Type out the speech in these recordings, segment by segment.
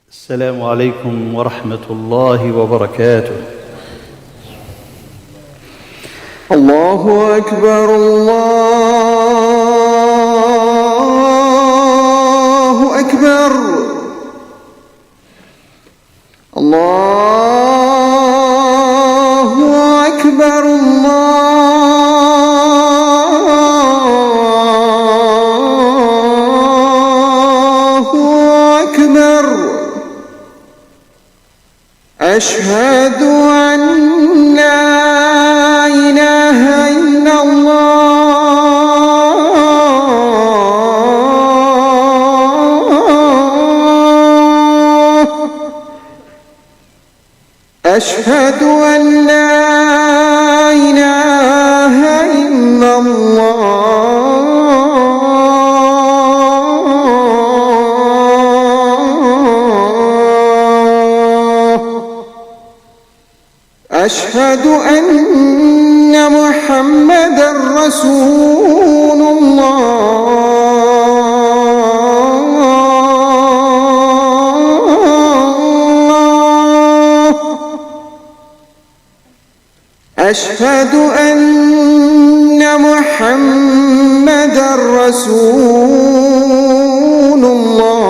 السلام عليكم ورحمة الله وبركاته. الله أكبر الله أكبر الله أكبر الله أكبر. أشهد أن لا إله إلا الله. أشهد أن لا إله إلا الله. أشهد أن محمدًا رسول الله. أشهد أن محمدًا رسول الله.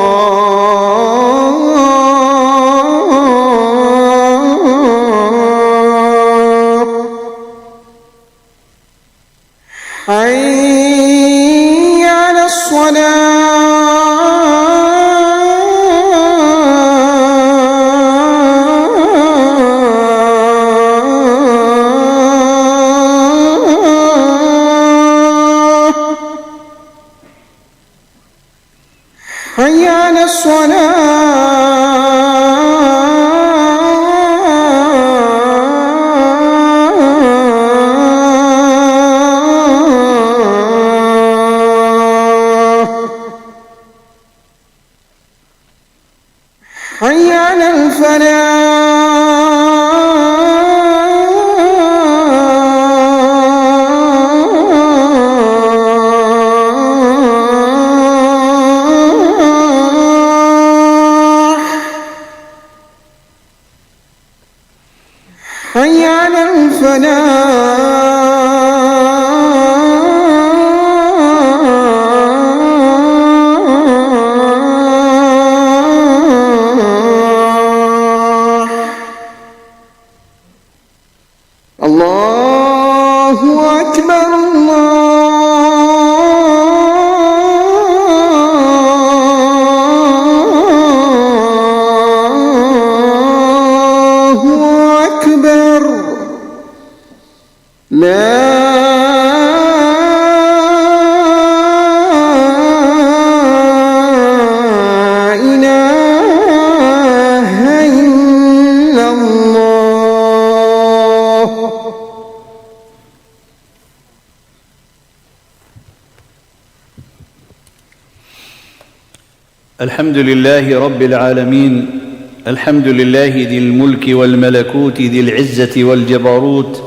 حي على الصلاة. حي على حي على الفلاح. حي على الله أكبر الله أكبر. لا إله إلا الله. الحمد لله رب العالمين، الحمد لله ذي الملك والملكوت ذي العزة والجبروت،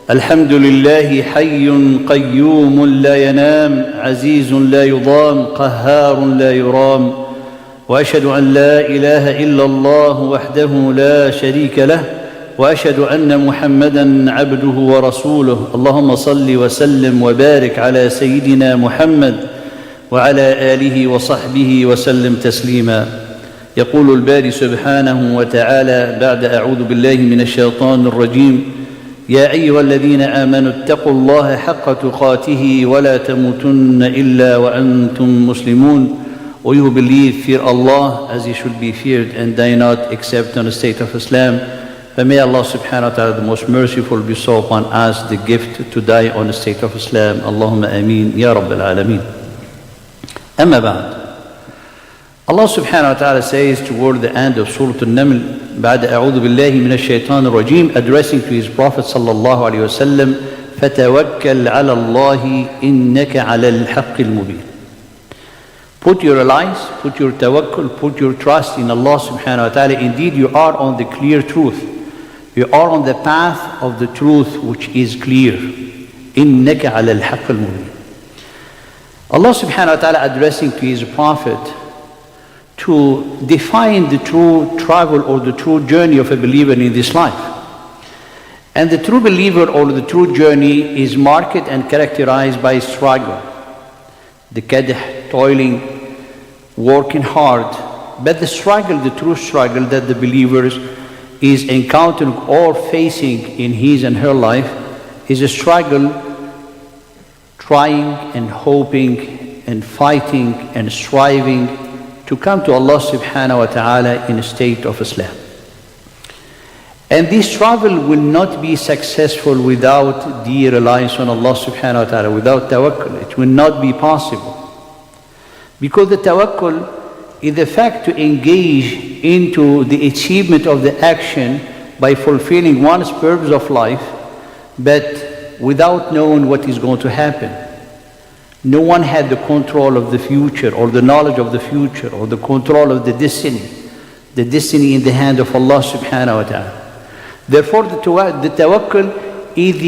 الحمد لله حي قيوم لا ينام، عزيز لا يضام، قهار لا يرام. وأشهد أن لا إله إلا الله وحده لا شريك له، وأشهد أن محمدًا عبده ورسوله. اللهم صل وسلم وبارك على سيدنا محمد وعلى آله وصحبه وسلم تسليما. يقول الباري سبحانه وتعالى بعد أعوذ بالله من الشيطان الرجيم: يا أيها الذين آمنوا اتقوا الله حق تقاته ولا تموتن إلا وأنتم مسلمون. O you who believe, fear Allah as He should be feared, and die not except on the state of Islam. But may Allah subhanahu wa ta'ala, the most merciful, bestow upon us the gift to die on the state of Islam. Allahumma ameen, Ya Rabbil Alameen. Amma ba'd. Allah subhanahu wa ta'ala says toward the end of Surah Al-Naml, بعد أعوذ بالله من الشيطان الرجيم, addressing to his Prophet sallallahu alayhi wa sallam, فَتَوَكَّلْ عَلَى اللَّهِ إِنَّكَ عَلَى الْحَقِّ الْمُبِينِ. Put your reliance, put your tawakkul, put your trust in Allah subhanahu wa ta'ala. Indeed, you are on the clear truth. You are on the path of the truth which is clear. إِنَّكَ عَلَى الْحَقِّ الْمُبِينِ. Allah subhanahu wa ta'ala addressing to his Prophet to define the true travel or the true journey of a believer in this life. And the true believer or the true journey is marked and characterized by struggle, the kadh, toiling, working hard. But the struggle, the true struggle that the believer is encountering or facing in his and her life is a struggle trying and hoping and fighting and striving to come to Allah subhanahu wa ta'ala in a state of Islam. And this travel will not be successful without the reliance on Allah subhanahu wa ta'ala, without tawakkul. It will not be possible. Because the tawakkul is the fact to engage into the achievement of the action by fulfilling one's purpose of life, but without knowing what is going to happen. No one had the control of the future or the knowledge of the future or the control of the destiny in the hand of Allah subhanahu wa ta'ala. Therefore, the tawakkul is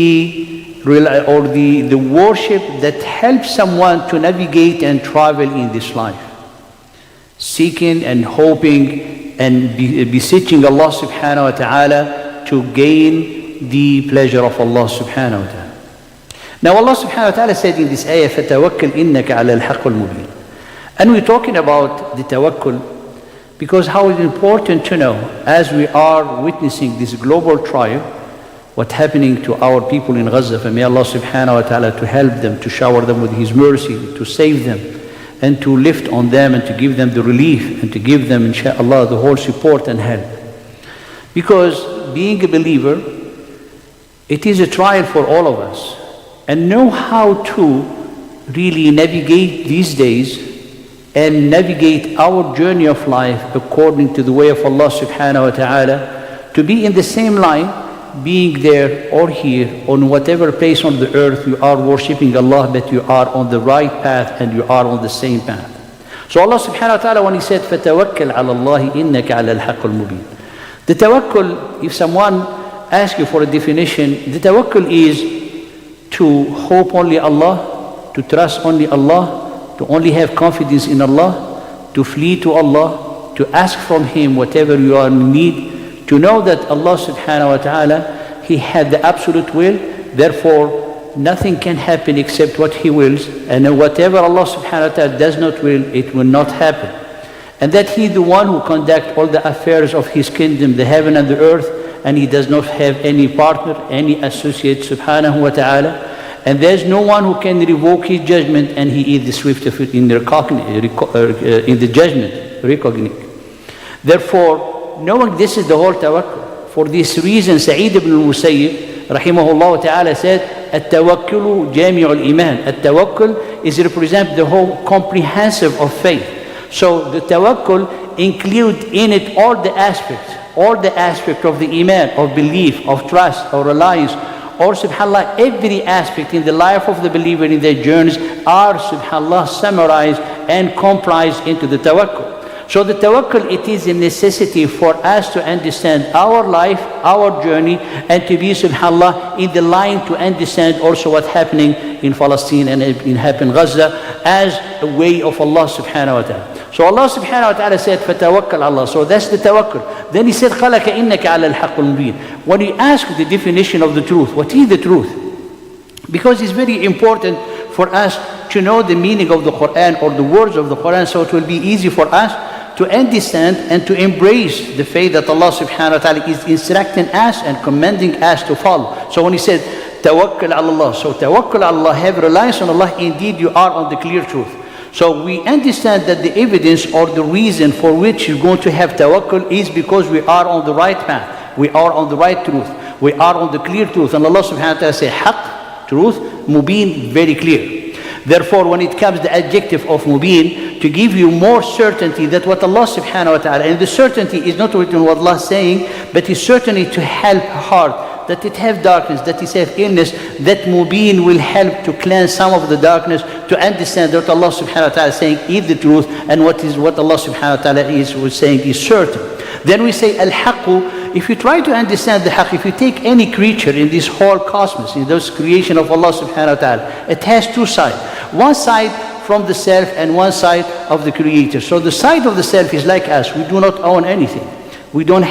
the worship that helps someone to navigate and travel in this life, seeking and hoping and beseeching Allah subhanahu wa ta'ala to gain the pleasure of Allah subhanahu wa ta'ala. Now Allah subhanahu wa ta'ala said in this ayah, فَتَوَكَّلْ إِنَّكَ عَلَى الْحَقِّ الْمُبِينِ. And we're talking about the tawakkul because how it's important to know as we are witnessing this global trial, what's happening to our people in Gaza. For may Allah subhanahu wa ta'ala to help them, to shower them with His mercy, to save them, and to lift on them and to give them the relief and to give them, inshaAllah, the whole support and help. Because being a believer, it is a trial for all of us. And know how to really navigate these days and navigate our journey of life according to the way of Allah subhanahu wa ta'ala, to be in the same line, being there or here, on whatever place on the earth you are worshipping Allah, but you are on the right path and you are on the same path. So Allah subhanahu wa ta'ala, when He said, فَتَوَكَّلْ عَلَى اللَّهِ إِنَّكَ عَلَى الْحَقِّ الْمُبِينِ. The tawakkul, if someone asks you for a definition, the tawakkul is to hope only Allah, to trust only Allah, to only have confidence in Allah, to flee to Allah, to ask from Him whatever you are in need, to know that Allah subhanahu wa ta'ala, He had the absolute will, therefore nothing can happen except what He wills, and whatever Allah subhanahu wa ta'ala does not will, it will not happen. And that He the one who conducts all the affairs of His kingdom, the heaven and the earth, and He does not have any partner, any associate subhanahu wa ta'ala. And there's no one who can revoke His judgment, and He is the swift of it in the judgment, recognition. Therefore, knowing this is the whole tawakkul. For this reason, Sa'id ibn al-Musayyib, rahimahullah ta'ala, said, التوكل جامع الإيمان. التوكل is represent the whole comprehensive of faith. So the tawakkul include in it all the aspects of the iman, of belief, of trust, of reliance, or subhanAllah, every aspect in the life of the believer in their journeys are subhanAllah summarized and comprised into the tawakkul. So the tawakkul, it is a necessity for us to understand our life, our journey, and to be subhanAllah in the line to understand also what's happening in Palestine and in Gaza as a way of Allah subhanahu wa ta'ala. So Allah subhanahu wa ta'ala said, فَتَوَكَّلْ Allah. So that's the tawakkul. Then He said, خَلَكَ إِنَّكَ عَلَى الْحَقِّ الْمُبِينِ. When you ask the definition of the truth, what is the truth? Because it's very important for us to know the meaning of the Quran or the words of the Quran, so it will be easy for us to understand and to embrace the faith that Allah subhanahu wa ta'ala is instructing us and commanding us to follow. So when He said, tawakkul ala Allah, so tawakkul ala Allah, have reliance on Allah, indeed you are on the clear truth. So we understand that the evidence or the reason for which you're going to have tawakkul is because we are on the right path, we are on the right truth, we are on the clear truth. And Allah subhanahu wa ta'ala says, haqq, truth, mubin, very clear. Therefore, when it comes the adjective of mubin, to give you more certainty that what Allah subhanahu wa ta'ala, and the certainty is not written what Allah is saying, but is certainly to help heart, that it have darkness, that it have illness, that mubin will help to cleanse some of the darkness, to understand that Allah subhanahu wa ta'ala is saying is the truth, and what Allah subhanahu wa ta'ala was saying is certain. Then we say al-haqqu. If you try to understand the haqq, if you take any creature in this whole cosmos, in this creation of Allah subhanahu wa ta'ala, it has two sides. One side from the self and one side of the Creator. So the side of the self is like us. We do not own anything. We don't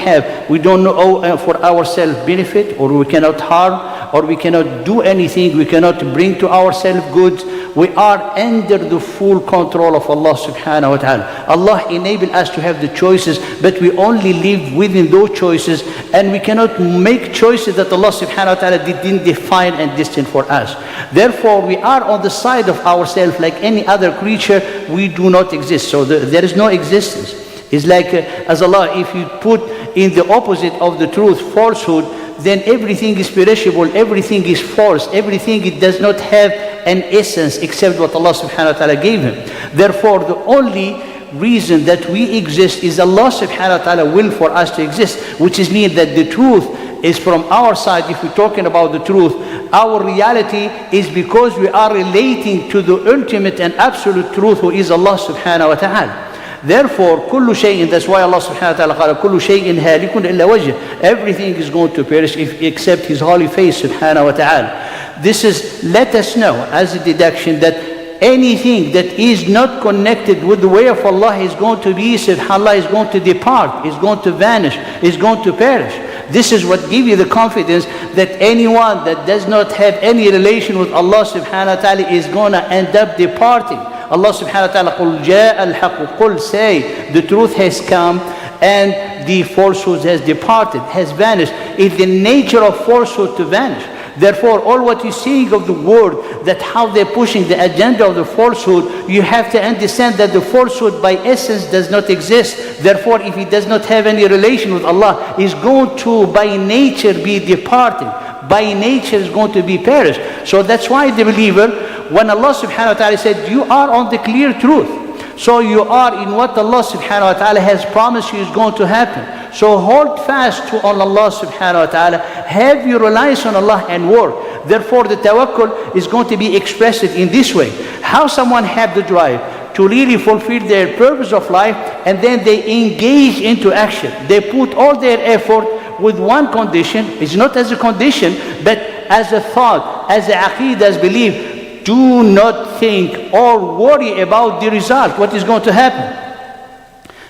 know for our self-benefit, or we cannot harm, or we cannot do anything. We cannot bring to ourselves goods. We are under the full control of Allah subhanahu wa ta'ala. Allah enabled us to have the choices, but we only live within those choices, and we cannot make choices that Allah subhanahu wa ta'ala didn't define and destine for us. Therefore, we are on the side of ourselves like any other creature. We do not exist. So there is no existence. It's like, as Allah, if you put in the opposite of the truth, falsehood, then everything is perishable, everything is false, everything, it does not have an essence except what Allah subhanahu wa ta'ala gave him. Therefore, the only reason that we exist is Allah subhanahu wa ta'ala will for us to exist, which is mean that the truth is from our side. If we're talking about the truth, our reality is because we are relating to the ultimate and absolute truth, who is Allah subhanahu wa ta'ala. Therefore, كل شيء, that's why Allah subhanahu wa ta'ala قال كل شيء هالك إلا وجهه. Everything is going to perish except His holy face subhanahu wa ta'ala. This is, let us know as a deduction that anything that is not connected with the way of Allah is going to be, subhanAllah, is going to depart, is going to vanish, is going to perish. This is what gives you the confidence that anyone that does not have any relation with Allah subhanahu wa ta'ala is going to end up departing. Allah subhanahu wa ta'ala, قُلْ جَاءَ الْحَقُّ, قُلْ, say, the truth has come and the falsehood has departed, has vanished. It's the nature of falsehood to vanish. Therefore, all what you're seeing of the world, that how they're pushing the agenda of the falsehood, you have to understand that the falsehood by essence does not exist. Therefore, if it does not have any relation with Allah, is going to by nature be departing. By nature is going to be perished. So that's why the believer, when Allah subhanahu wa ta'ala said, you are on the clear truth. So you are in what Allah subhanahu wa ta'ala has promised you is going to happen. So hold fast to Allah subhanahu wa ta'ala. Have your reliance on Allah and work. Therefore, the tawakkul is going to be expressed in this way. How someone have the drive to really fulfill their purpose of life, and then they engage into action. They put all their effort with one condition. It's not as a condition, but as a thought, as a aqeedah, as belief. Do not think or worry about the result, what is going to happen.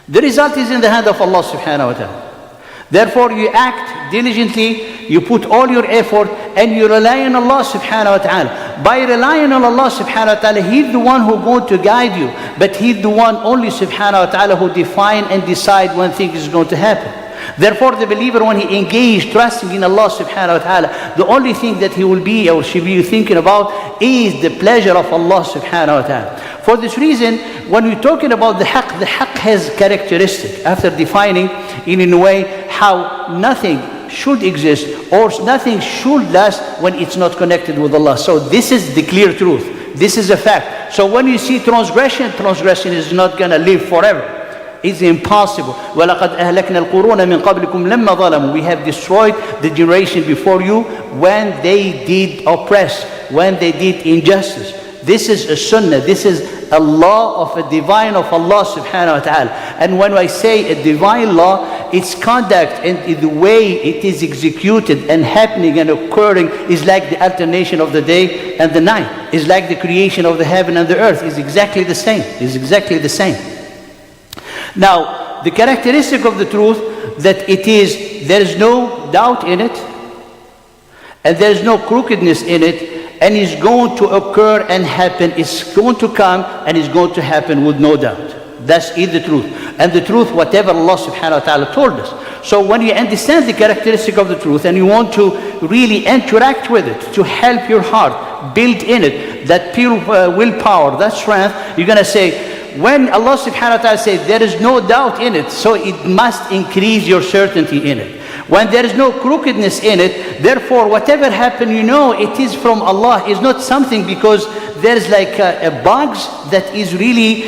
The result is in the hand of Allah subhanahu wa ta'ala. Therefore, you act diligently, you put all your effort, and you rely on Allah subhanahu wa ta'ala. By relying on Allah subhanahu wa ta'ala, He's the one who's going to guide you, but He's the one only subhanahu wa ta'ala who define and decide when things is going to happen. Therefore, the believer, when he engaged, trusting in Allah subhanahu wa ta'ala, the only thing that he will be or should be thinking about is the pleasure of Allah subhanahu wa ta'ala. For this reason, when we're talking about the haqq has characteristic, after defining in a way how nothing should exist or nothing should last when it's not connected with Allah. So this is the clear truth. This is a fact. So when you see transgression is not going to live forever. It's impossible. وَلَقَدْ أَهْلَكْنَا الْقُرُونَ مِنْ قَبْلِكُمْ لَمَّا ظَلَمُوا. We have destroyed the generation before you when they did oppress, when they did injustice. This is a sunnah. This is a law of a divine of Allah subhanahu wa ta'ala. And when I say a divine law, its conduct and the way it is executed and happening and occurring is like the alternation of the day and the night. It's like the creation of the heaven and the earth. It's exactly the same. It's exactly the same. Now, the characteristic of the truth that it is, there is no doubt in it, and there is no crookedness in it, and it's going to occur and happen, it's going to come and it's going to happen with no doubt. That's the truth. And the truth, whatever Allah subhanahu wa ta'ala told us. So when you understand the characteristic of the truth and you want to really interact with it, to help your heart, build in it that pure willpower, that strength, you're going to say, when Allah subhanahu wa ta'ala says there is no doubt in it, so it must increase your certainty in it. When there is no crookedness in it, therefore whatever happened, you know it is from Allah. It's not something because there's like a bugs that is really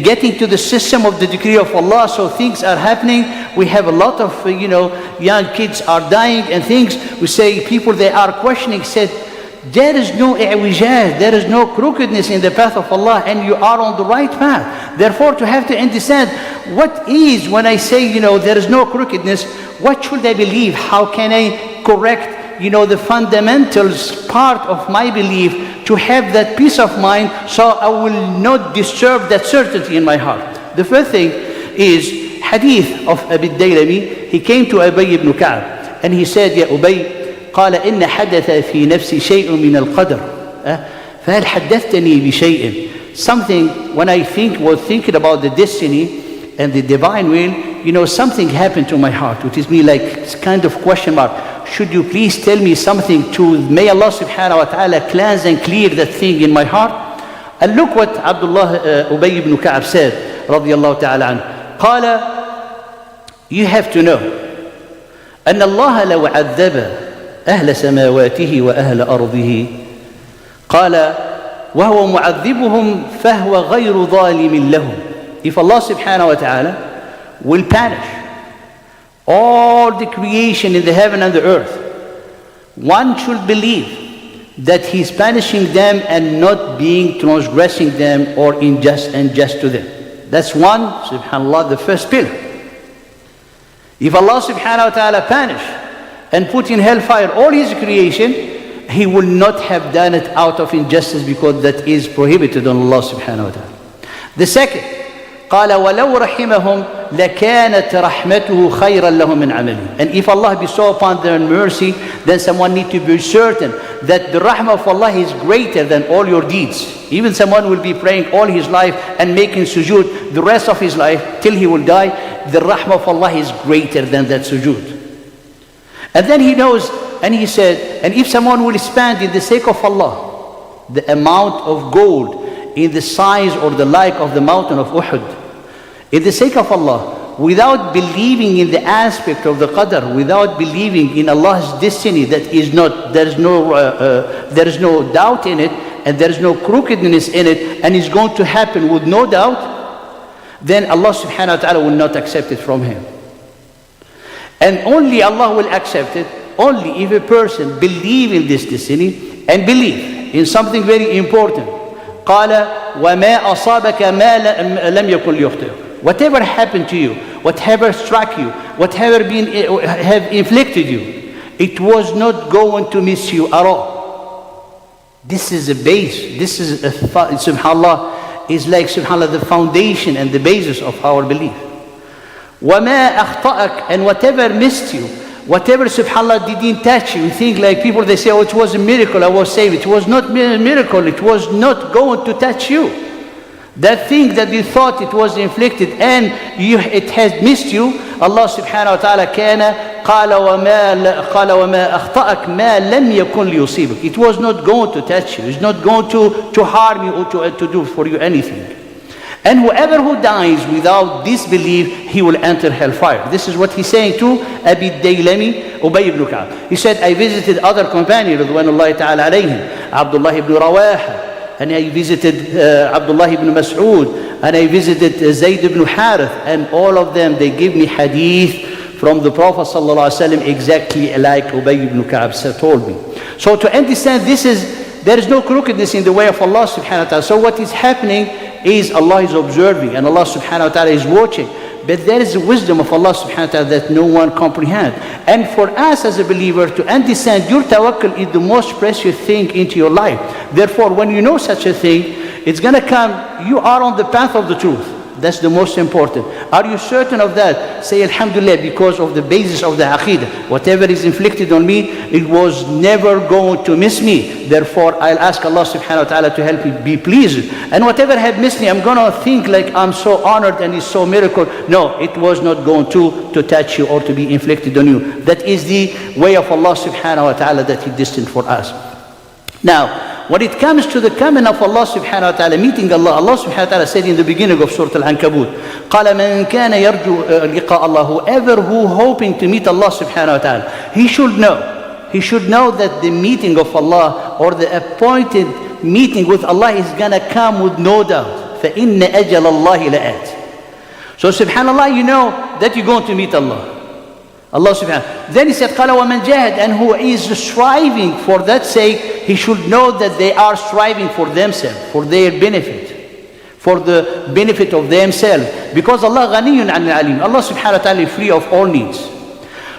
getting to the system of the decree of Allah. So things are happening. We have a lot of young kids are dying and things. We say people, they are questioning, said there is no i'wijaz, there is no crookedness in the path of Allah, and you are on the right path. Therefore, to have to understand what is, when I say there is no crookedness, what should I believe? How can I correct the fundamentals part of my belief to have that peace of mind, so I will not disturb that certainty in my heart. The first thing is hadith of Abi Daylami. He came to Ubay ibn Ka'b and he said, Ya Ubay, قال إن حدث في نفسي شيء من القدر فهل حدثتني بشيء. Something, when I was thinking about the destiny and the divine will, something happened to my heart, which is me like it's kind of question mark. Should you please tell me something may Allah subhanahu wa ta'ala cleanse and clear that thing in my heart? And look what Ubay ibn Ka'b said, radiallahu ta'ala anhu. قال, you have to know, أن الله لو عذب أهل سماواته وأهل أرضه قال وهو معذبهم فهو غير ظالم لهم. If Allah subhanahu wa ta'ala will punish all the creation in the heaven and the earth, one should believe that He's punishing them and not being transgressing them or unjust to them. That's one, subhanallah, the first pillar. If Allah subhanahu wa ta'ala punish and put in hellfire all His creation, He will not have done it out of injustice, because that is prohibited on Allah subhanahu wa ta'ala. The second, قال ولو رحمهم لكانت رحمته خيرا لهم من عملهم. And if Allah bestow upon them mercy, then someone need to be certain that the rahmah of Allah is greater than all your deeds. Even someone will be praying all his life and making sujood the rest of his life till he will die, the rahmah of Allah is greater than that sujood. And then he knows, and he said, and if someone will spend in the sake of Allah the amount of gold in the size or the like of the mountain of Uhud, in the sake of Allah, without believing in the aspect of the qadr, without believing in Allah's destiny, that is not, there is no doubt in it, and there is no crookedness in it, and it's going to happen with no doubt, then Allah subhanahu wa ta'ala will not accept it from him. And only Allah will accept it only if a person believe in this destiny and believe in something very important. قال وما أصابك ما لم يكن ليخطئك. Whatever happened to you, whatever struck you, whatever have inflicted you, it was not going to miss you at all. This is a base. This is subhanallah, is like subhanallah the foundation and the basis of our belief. وَمَا أَخْطَأَكَ, and whatever missed you, whatever subhanallah didn't touch you. You think like people, they say, oh, it was a miracle, I was saved. It was not a miracle, it was not going to touch you. That thing that you thought it was inflicted and it has missed you, Allah subhanahu wa ta'ala قال وما أخطأك ما لم يكن ليصيبك. It was not going to touch you, it's not going to harm you or to do for you anything. And whoever who dies without this belief, he will enter hellfire. This is what he's saying to Abi Daylami, Ubay ibn Ka'b. He said, I visited other companions, Ridwanullahi ta'ala alayhim, Abdullah ibn Rawaha, and I visited Abdullah ibn Mas'ud, and I visited Zayd ibn Harith, and all of them, they give me hadith from the Prophet ﷺ exactly like Ubay ibn Ka'b told me. So to understand there is no crookedness in the way of Allah subhanahu wa ta'ala. So what is happening is Allah is observing and Allah subhanahu wa ta'ala is watching. But there is a wisdom of Allah subhanahu wa ta'ala that no one comprehends. And for us as a believer to understand your tawakkul is the most precious thing into your life. Therefore, when you know such a thing, it's going to come, you are on the path of the truth. That's the most important. Are you certain of that? Say Alhamdulillah, because of the basis of the Aqidah. Whatever is inflicted on me, it was never going to miss me. Therefore, I'll ask Allah subhanahu wa ta'ala to help me be pleased. And whatever had missed me, I'm going to think like I'm so honored and it's so miracle. No, it was not going to touch you or to be inflicted on you. That is the way of Allah subhanahu wa ta'ala that He destined for us. Now, when it comes to the coming of Allah subhanahu wa ta'ala, meeting Allah, Allah subhanahu wa ta'ala said in the beginning of Surah Al-Ankabut, قَالَ مَنْ كَانَ يَرْجُو لِقَاءَ اللَّهِ, whoever who hoping to meet Allah subhanahu wa ta'ala, he should know that the meeting of Allah or the appointed meeting with Allah is going to come with no doubt. فَإِنَّ أَجَلَ اللَّهِ لَآتٍ. So subhanallah, you know that you're going to meet Allah. Allah subhanahu. Then he said, قَالَ وَمَنْ جَاهَدْ, and who is striving for that sake, he should know that they are striving for themselves, for their benefit, for the benefit of themselves. Because Allah ghaniyun an alim. Allah subhanahu wa ta'ala is free of all needs.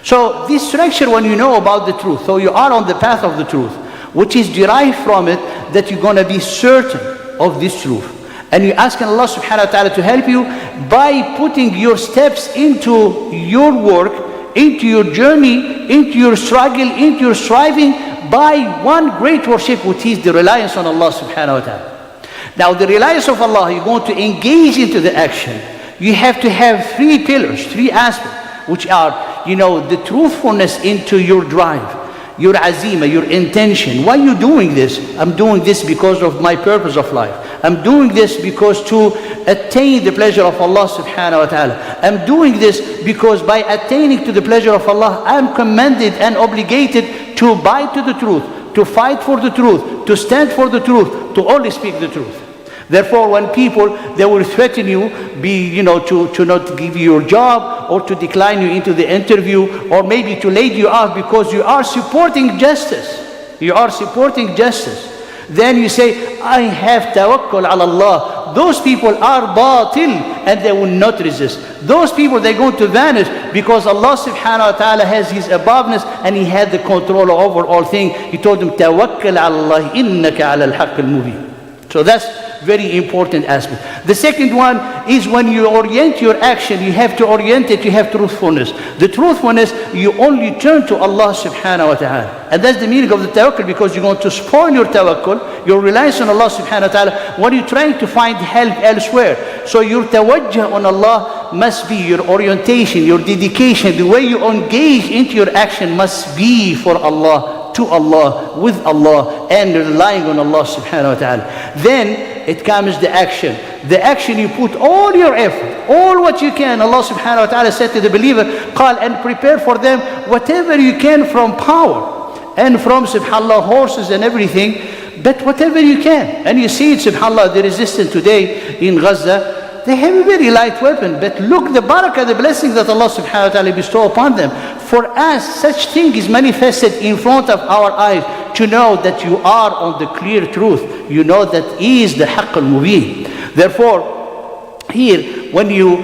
So this structure, when you know about the truth, so you are on the path of the truth, which is derived from it that you're going to be certain of this truth. And you ask Allah subhanahu wa ta'ala to help you by putting your steps into your work, into your journey, into your struggle, into your striving, by one great worship, which is the reliance on Allah subhanahu wa ta'ala. Now the reliance of Allah, you're going to engage into the action. You have to have three pillars, three aspects, which are, the truthfulness into your drive, your azima, your intention. Why are you doing this? I'm doing this because of my purpose of life. I'm doing this because to attain the pleasure of Allah subhanahu wa ta'ala. I'm doing this because by attaining to the pleasure of Allah, I'm commanded and obligated to abide to the truth, to fight for the truth, to stand for the truth, to only speak the truth. Therefore, when people, they will threaten you, to not give you your job, or to decline you into the interview, or maybe to lay you off because you are supporting justice. You are supporting justice. Then you say, I have tawakkul ala Allah. Those people are batil, and they will not resist. Those people, they're going to vanish because Allah subhanahu wa ta'ala has His aboveness and He had the control over all things. He told them, tawakkal ala Allah, innaka ala al-haqq al-mubin. So that's very important aspect. The second one is when you orient your action, you have to orient it, you have truthfulness. The truthfulness, you only turn to Allah subhanahu wa ta'ala. And that's the meaning of the tawakkul, because you're going to spoil your tawakkul, your reliance on Allah subhanahu wa ta'ala, when you're trying to find help elsewhere. So your tawajjuh on Allah must be, your orientation, your dedication, the way you engage into your action must be for Allah, to Allah, with Allah, and relying on Allah subhanahu wa ta'ala. Then it comes the action. The action, you put all your effort, all what you can. Allah subhanahu wa ta'ala said to the believer, قال, and prepare for them whatever you can from power and from, subhanallah, horses and everything, but whatever you can. And you see it, subhanallah, the resistance today in Gaza, they have a very light weapon, but look the barakah, the blessing that Allah subhanahu wa ta'ala bestow upon them. For us, such thing is manifested in front of our eyes, to know that you are on the clear truth. You know that is the haqq al-mubin. Therefore, here, when you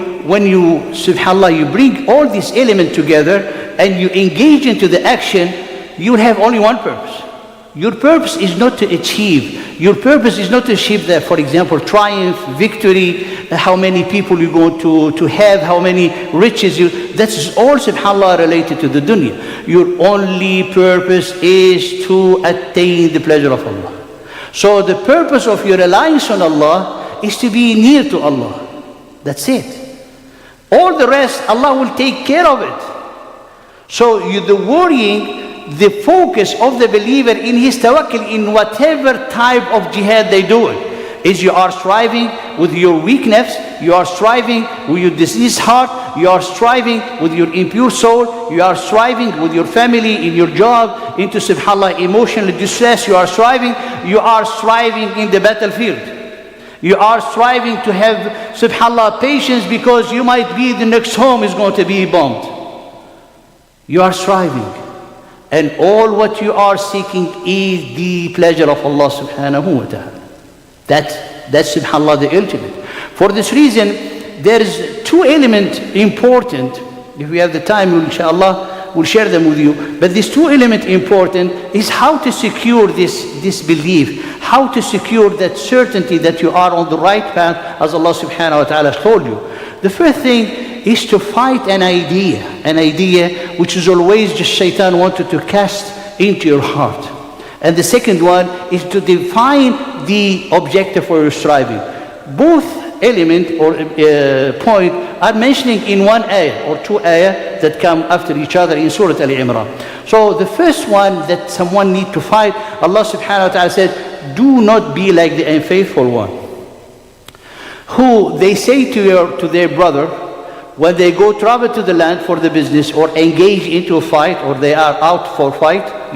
subhanallah, you bring all these elements together and you engage into the action, you have only one purpose. Your purpose is not to achieve. Your purpose is not to achieve that, for example, triumph, victory, how many people you're going to have, how many riches you. That's all, subhanAllah, related to the dunya. Your only purpose is to attain the pleasure of Allah. So the purpose of your reliance on Allah is to be near to Allah. That's it. All the rest, Allah will take care of it. So the worrying, the focus of the believer in his tawakkul, in whatever type of jihad they do it, is you are striving with your weakness, you are striving with your diseased heart, you are striving with your impure soul, you are striving with your family, in your job, into subhanallah emotional distress, you are striving in the battlefield. You are striving to have subhanallah patience because you might be the next home is going to be bombed. You are striving. And all what you are seeking is the pleasure of Allah subhanahu wa ta'ala. That's subhanallah the ultimate. For this reason, there is two elements important. If we have the time, inshallah, we'll share them with you. But these two elements important is how to secure this belief, how to secure that certainty that you are on the right path, as Allah subhanahu wa ta'ala told you. The first thing is to fight an idea which is always just shaitan wanted to cast into your heart. And the second one is to define the objective for your striving. Both element or point are mentioning in one ayah or two ayah that come after each other in Surah Al-Imran. So the first one that someone need to fight, Allah subhanahu wa ta'ala said, do not be like the unfaithful one, who they say to their brother, when they go travel to the land for the business or engage into a fight or they are out for fight,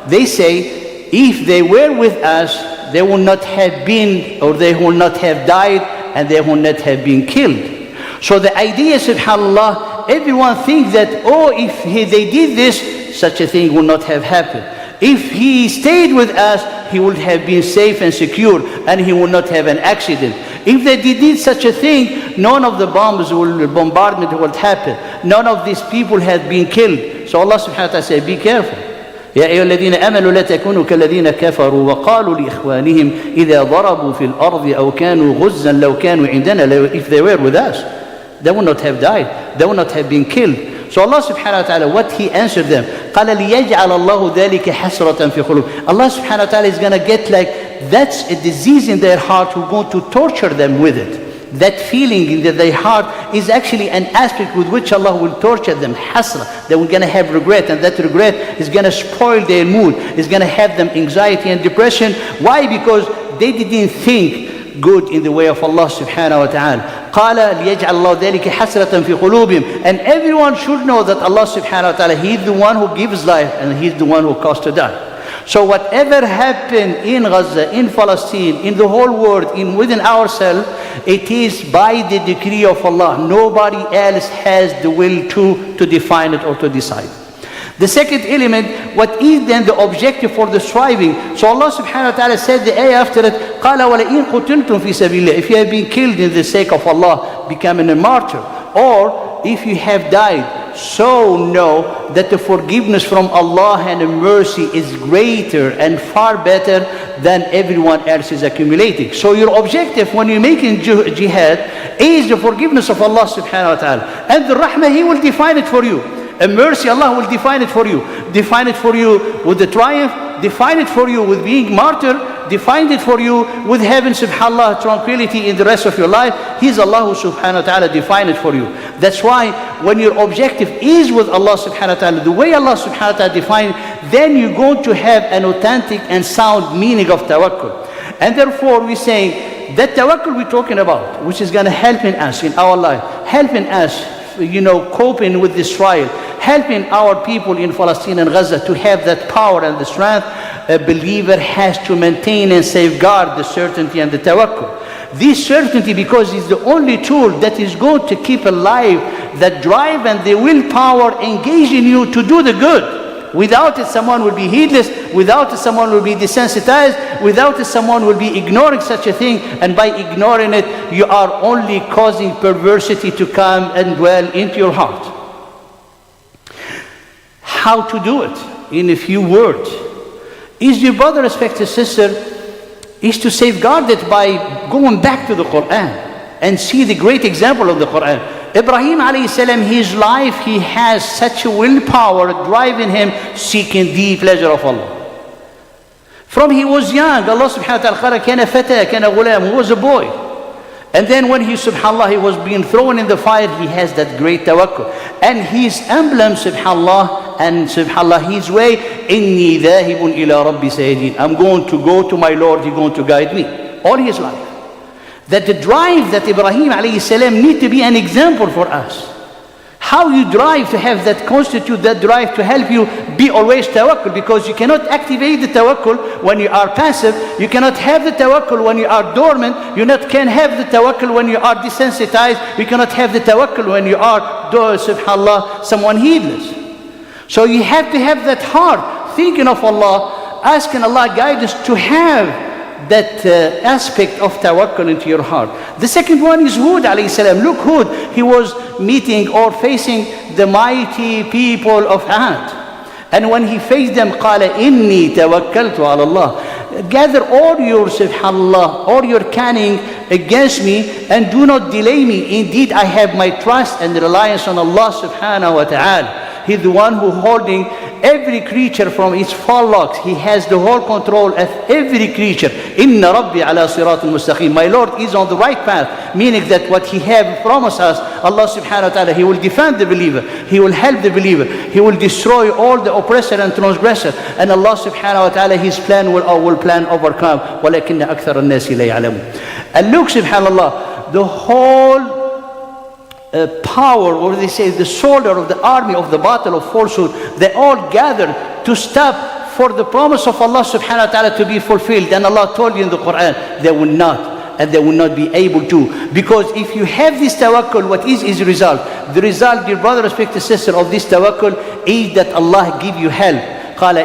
they say, if they were with us, they would not have been, or they would not have died, and they would not have been killed. So the idea, subhanAllah, everyone thinks that, if they did this, such a thing would not have happened. If he stayed with us, he would have been safe and secure, and he would not have an accident. If they did such a thing, none of the bombardment would happen. None of these people had been killed. So Allah subhanahu wa ta'ala said, be careful. يا أيها الذين آمنوا لا تكونوا كالذين كفروا وقالوا لإخوانهم إذا ضربوا في الأرض أو كانوا غزا لو كانوا عندنا. If they were with us, they would not have died. They would not have been killed. So Allah subhanahu wa ta'ala, what He answered them, قال ليجعل الله ذلك حسرة في قلوب. Allah subhanahu wa ta'ala is going to get like, that's a disease in their heart who's going to torture them with it. That feeling in their heart is actually an aspect with which Allah will torture them, hasra. They were going to have regret, and that regret is going to spoil their mood. It's going to have them anxiety and depression. Why? Because they didn't think good in the way of Allah subhanahu wa ta'ala. قال ليجعل الله ذلك حسرة في قلوبهم. And everyone should know that Allah subhanahu wa ta'ala, He's the one who gives life and He's the one who caused to die. So whatever happened in Gaza, in Palestine, in the whole world, within ourselves, it is by the decree of Allah. Nobody else has the will to define it or to decide. The second element, what is then the objective for the striving? So Allah subhanahu wa ta'ala said the ayah after it, قَالَ وَلَئِن قُتِلْتُمْ فِي سَبِيلِ اللَّهِ. If you have been killed in the sake of Allah, becoming a martyr, or if you have died, so know that the forgiveness from Allah and the mercy is greater and far better than everyone else is accumulating. So your objective when you're making jihad is the forgiveness of Allah subhanahu wa ta'ala. And the rahmah, He will define it for you. And mercy, Allah will define it for you. Define it for you with the triumph, define it for you with being martyr, define it for you with having subhanallah tranquility in the rest of your life. He's Allah who subhanahu wa ta'ala define it for you. That's why when your objective is with Allah subhanahu wa ta'ala, the way Allah subhanahu wa ta'ala define, then you're going to have an authentic and sound meaning of tawakkul. And therefore we're saying that tawakkul we're talking about, which is going to helping us in our life, helping us coping with this trial, helping our people in Palestine and Gaza to have that power and the strength. A believer has to maintain and safeguard the certainty and the tawakkul. This certainty, because it's the only tool that is going to keep alive that drive and the willpower engaging you to do the good. Without it, someone will be heedless. Without it, someone will be desensitized. Without it, someone will be ignoring such a thing. And by ignoring it, you are only causing perversity to come and dwell into your heart. How to do it? In a few words. Is your brother, respected sister, is to safeguard it by going back to the Quran and see the great example of the Quran. Ibrahim alayhi salam, his life, he has such a willpower driving him seeking the pleasure of Allah. From he was young, Allah subhanahu wa ta'ala, kana fata, kana ghulam, he was a boy. And then when he, subhanallah, he was being thrown in the fire, he has that great tawakkul. And his emblem, subhanallah, and subhanallah, his way, inni dhahibun ila rabbi sayyidin. I'm going to go to my Lord, He's going to guide me. All his life. That the drive that Ibrahim alayhi salam need to be an example for us. How you drive to have that constitute that drive to help you be always tawakkul, because you cannot activate the tawakkul when you are passive. You cannot have the tawakkul when you are dormant. You can have the tawakkul when you are desensitized. You cannot have the tawakkul when you are, subhanallah, someone heedless. So you have to have that heart, thinking of Allah, asking Allah guidance to have that aspect of tawakkul into your heart. The second one is Hud alayhi salam. Look, Hud, he was meeting or facing the mighty people of Ad. And when he faced them, قال إني توكلت على الله. Gather all your, subhanallah, all your cunning against me and do not delay me. Indeed, I have my trust and reliance on Allah subhanahu wa ta'ala. He's the one who holding every creature from its fallocks. He has the whole control of every creature. Inna Rabbi ala siratul mustaqim. My Lord is on the right path, meaning that what He have promised us, Allah subhanahu wa ta'ala, He will defend the believer. He will help the believer. He will destroy all the oppressor and transgressor. And Allah subhanahu wa ta'ala, His plan will plan overcome. وَلَكِنَّ أَكْثَرَ النَّاسِ لَا يَعْلَمُونَ. And look, subhanallah, the whole power, or they say the soldier of the army of the battle of falsehood, they all gathered to stop for the promise of Allah subhanahu wa ta'ala to be fulfilled. And Allah told you in the Quran, they will not, and they will not be able to. Because if you have this tawakkul, what is the result? The result, dear brother, respected sister, of this tawakkul is that Allah give you help. قال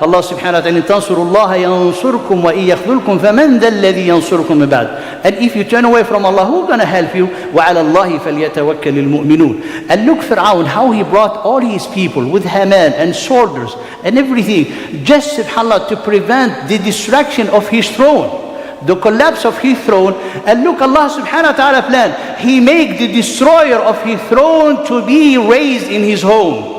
Allah subhanahu wa ta'ala, إن تنصروا الله ينصركم وإن يخذلكم فمن ذا الذي ينصركم من بعد. And if you turn away from Allah, who's going to help you? وعلى الله فليتوكل المؤمنون. And look Fir'aun, how he brought all his people with Haman and soldiers and everything, just subhanAllah to prevent the destruction of his throne, the collapse of his throne. And look, Allah subhanahu wa ta'ala plan, he made the destroyer of his throne to be raised in his home.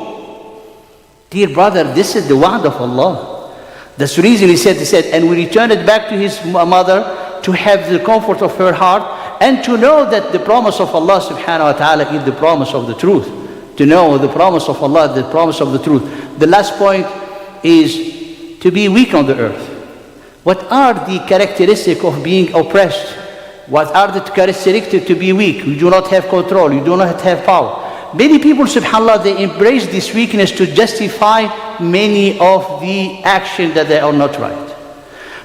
Dear brother, this is the wa'd of Allah. That's the reason he said, and we returned it back to his mother to have the comfort of her heart and to know that the promise of Allah subhanahu wa ta'ala is the promise of the truth. To know the promise of Allah, the promise of the truth. The last point is to be weak on the earth. What are the characteristics of being oppressed? What are the characteristics to be weak? You do not have control, you do not have power. Many people, subhanAllah, they embrace this weakness to justify many of the actions that they are not right.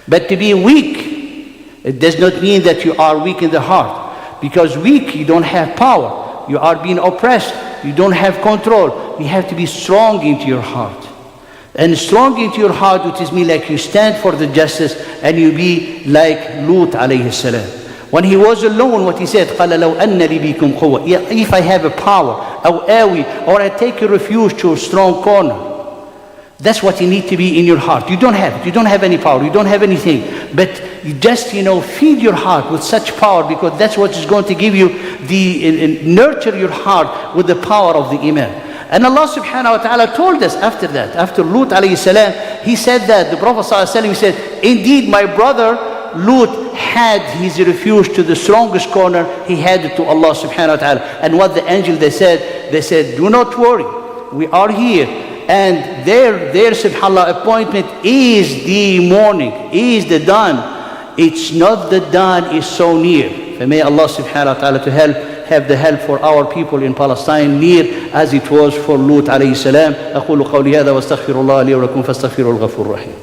But to be weak, it does not mean that you are weak in the heart. Because weak, you don't have power. You are being oppressed. You don't have control. You have to be strong into your heart. And strong into your heart, which is mean like you stand for the justice and you be like Lut alayhi salam. When he was alone, what he said, قَالَ لَوْ أَنَّ لِي بِكُمْ قُوَّةً. If I have a power, أو آوي, or I take a refuge to a strong corner. That's what you need to be in your heart. You don't have it. You don't have any power. You don't have anything. But you just, feed your heart with such power, because that's what is going to give you nurture your heart with the power of the Iman. And Allah subhanahu wa ta'ala told us after that, after Lut alayhi salam, he said that, the Prophet sallallahu alayhi wa sallam said, indeed my brother Lut had his refuge to the strongest corner. He had it to Allah subhanahu wa ta'ala. And what the angel they said, do not worry, we are here. And their subhanAllah appointment is the morning, is the dawn. It's not the dawn is so near. For may Allah subhanahu wa ta'ala to have the help for our people in Palestine near as it was for Lut alayhi salam. أقول قولي هذا واستغفر الله لي ولكم فاستغفروه الغفور الرحيم.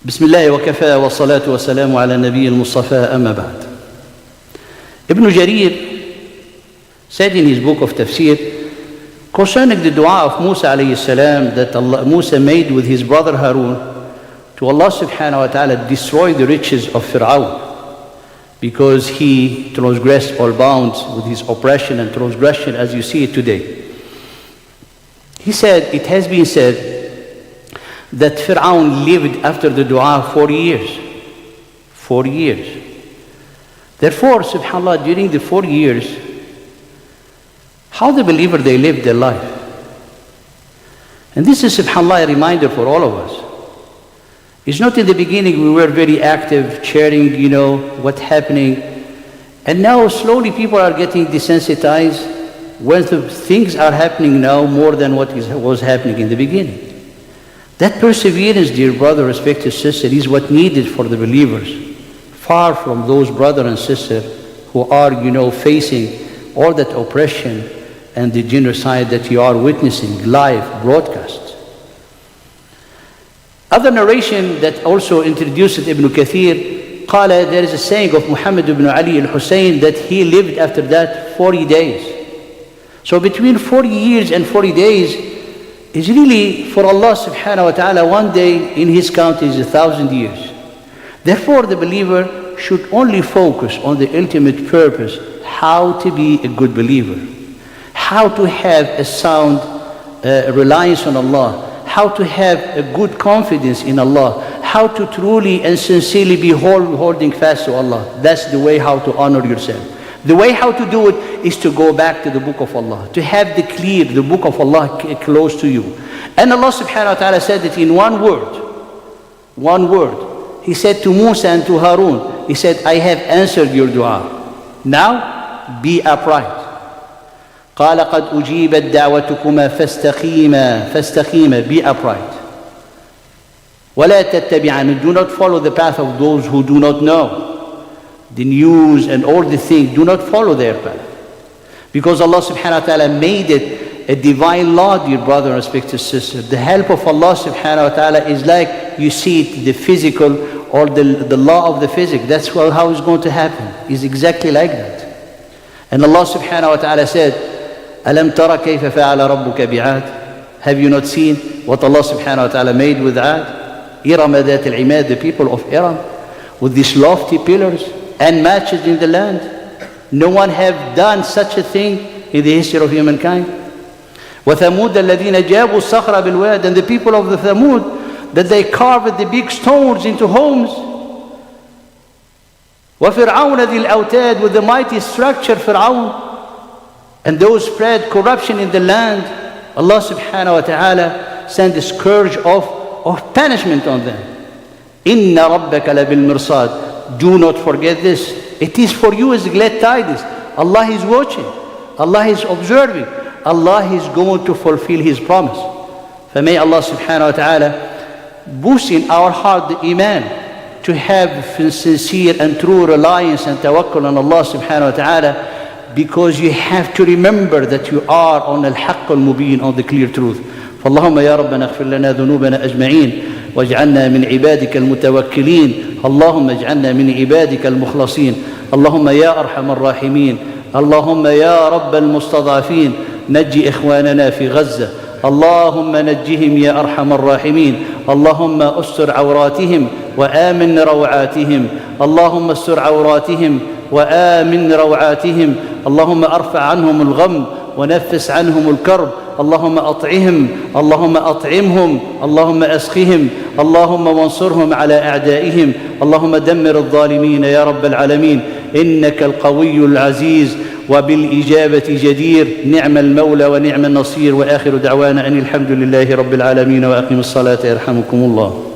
بسم الله وكفى والصلاة والسلام على النبي المصطفى أما بعد. Ibn Jarir said in his book of Tafsir concerning the dua of Musa alayhi salam that Musa made with his brother Harun to Allah subhanahu wa ta'ala destroy the riches of Fir'aun because he transgressed all bounds with his oppression and transgression as you see it today. He said, it has been said that Fir'aun lived after the dua 40 years. 40 years. Therefore, subhanAllah, during the 40 years, how the believer they lived their life. And this is, subhanAllah, a reminder for all of us. It's not in the beginning we were very active, sharing, what's happening. And now slowly people are getting desensitized when the things are happening now more than what was happening in the beginning. That perseverance, dear brother, respected sister, is what needed for the believers. Far from those brother and sister who are, facing all that oppression and the genocide that you are witnessing live broadcast. Other narration that also introduced Ibn Kathir, there is a saying of Muhammad ibn Ali al-Hussein that he lived after that 40 days. So between 40 years and 40 days, is really for Allah subhanahu wa ta'ala, one day in his count is 1,000 years. Therefore the believer should only focus on the ultimate purpose, how to be a good believer, how to have a sound reliance on Allah, how to have a good confidence in Allah, how to truly and sincerely be holding fast to Allah. That's the way how to honor yourself. The way how to do it is to go back to the book of Allah, to have the book of Allah close to you. And Allah subhanahu wa ta'ala said it in one word. He said to Musa and to Harun, he said, I have answered your dua. Now be upright. قال قد أجيبت دعوتكما فاستقيما, be upright. ولا تتبعان, do not follow the path of those who do not know. The news and all the things, do not follow their path. Because Allah subhanahu wa ta'ala made it a divine law, dear brother and respected sister. The help of Allah subhanahu wa ta'ala is like you see it, the physical or the law of the physics. That's how it's going to happen. It's exactly like that. And Allah subhanahu wa ta'ala said, ألم ترى كيف فعل ربك بعاد. Have you not seen what Allah subhanahu wa ta'ala made with Ad? Iram Adat al-Imad, the people of Iram, with these lofty pillars and matches in the land. No one have done such a thing in the history of humankind. وَثَمُودَ الَّذِينَ جَابُوا الصَّخْرَ بِالْوَادِ, and the people of the Thamud, that they carved the big stones into homes. وَفِرْعَوْنَ ذِي الْأَوْتَادِ, with the mighty structure Fir'aun, and those spread corruption in the land. Allah subhanahu wa ta'ala sent a scourge of punishment on them. إِنَّ رَبَّكَ لَبِالْمِرْصَادِ. Do not forget this. It is for you as glad tidings. Allah is watching. Allah is observing. Allah is going to fulfill His promise. فمay Allah subhanahu wa ta'ala boost in our heart the iman, to have sincere and true reliance and tawakkul on Allah subhanahu wa ta'ala, because you have to remember that you are on al-haqq al-mubin, on the clear truth. فاللهم يا ربنا اغفر لنا ذنوبنا أجمعين واجعلنا من عبادك المتوكلين. اللهم اجعلنا من عبادك المخلصين. اللهم يا أرحم الراحمين. اللهم يا رب المستضعفين نجي إخواننا في غزة. اللهم نجهم يا أرحم الراحمين. اللهم استر عوراتهم وآمن روعاتهم. اللهم استر عوراتهم وآمن روعاتهم. اللهم ارفع عنهم الغم ونفس عنهم الكرب. اللهم أطعهم، اللهم أطعمهم، اللهم أسقهم، اللهم وانصرهم على أعدائهم. اللهم دمر الظالمين يا رب العالمين. إنك القوي العزيز وبالإجابة جدير. نعم المولى ونعم النصير. وآخر دعوانا أن الحمد لله رب العالمين. وأقم الصلاة يرحمكم الله.